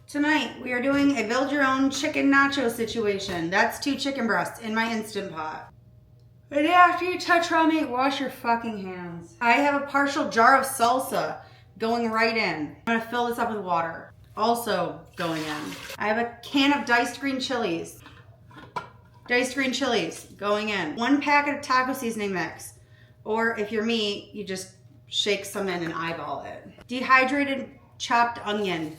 Tonight, we are doing a build your own chicken nacho situation. That's 2 chicken breasts in my Instant Pot. And after you touch raw meat, wash your fucking hands. I have a partial jar of salsa going right in. I'm gonna fill this up with water. Also going in. I have a can of diced green chilies. Diced green chilies going in. 1 packet of taco seasoning mix. Or if you're me, you just shake some in and eyeball it. Dehydrated chopped onion.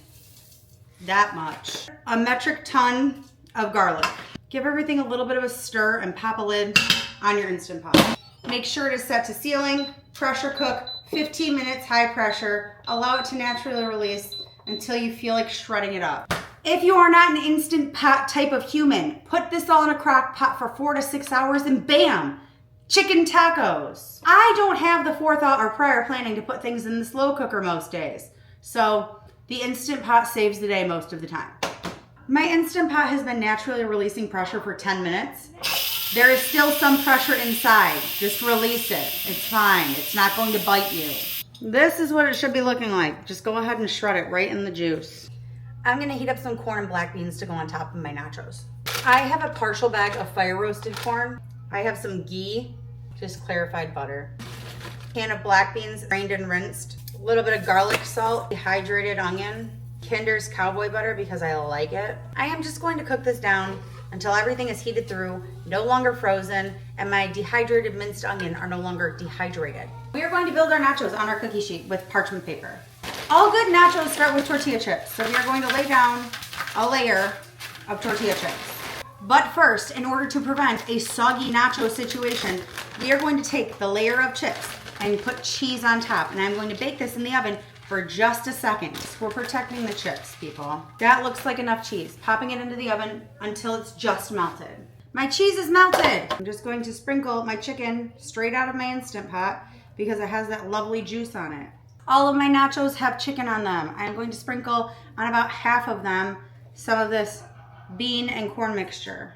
That much. A metric ton of garlic. Give everything a little bit of a stir and pop a lid on your Instant Pot. Make sure it is set to sealing, pressure cook, 15 minutes high pressure. Allow it to naturally release until you feel like shredding it up. If you are not an Instant Pot type of human, put this all in a crock pot for 4 to 6 hours and bam, chicken tacos. I don't have the forethought or prior planning to put things in the slow cooker most days. So the Instant Pot saves the day most of the time. My Instant Pot has been naturally releasing pressure for 10 minutes. There is still some pressure inside. Just release it. It's fine. It's not going to bite you. This is what it should be looking like. Just go ahead and shred it right in the juice. I'm gonna heat up some corn and black beans to go on top of my nachos. I have a partial bag of fire roasted corn. I have some ghee, just clarified butter. Can of black beans, drained and rinsed. A little bit of garlic salt, dehydrated onion, Kinder's cowboy butter because I like it. I am just going to cook this down until everything is heated through, no longer frozen, and my dehydrated minced onion are no longer dehydrated. We are going to build our nachos on our cookie sheet with parchment paper. All good nachos start with tortilla chips, so we are going to lay down a layer of tortilla chips. But first, in order to prevent a soggy nacho situation, we are going to take the layer of chips and put cheese on top, and I'm going to bake this in the oven for just a second. We're protecting the chips, people. That looks like enough cheese. Popping it into the oven until it's just melted. My cheese is melted. I'm just going to sprinkle my chicken straight out of my Instant Pot because it has that lovely juice on it. All of my nachos have chicken on them. I'm going to sprinkle on about half of them some of this bean and corn mixture.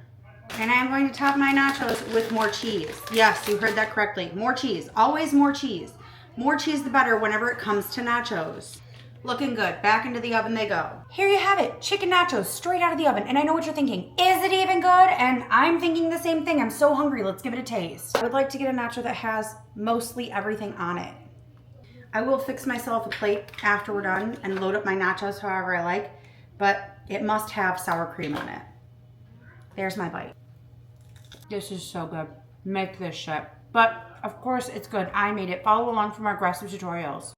And I'm going to top my nachos with more cheese. Yes, you heard that correctly. More cheese. Always more cheese. More cheese the better whenever it comes to nachos. Looking good. Back into the oven they go. Here you have it. Chicken nachos straight out of the oven. And I know what you're thinking. Is it even good? And I'm thinking the same thing. I'm so hungry. Let's give it a taste. I would like to get a nacho that has mostly everything on it. I will fix myself a plate after we're done and load up my nachos however I like. But it must have sour cream on it. There's my bite. This is so good. Make this shit. But of course it's good. I made it. Follow along for more aggressive tutorials.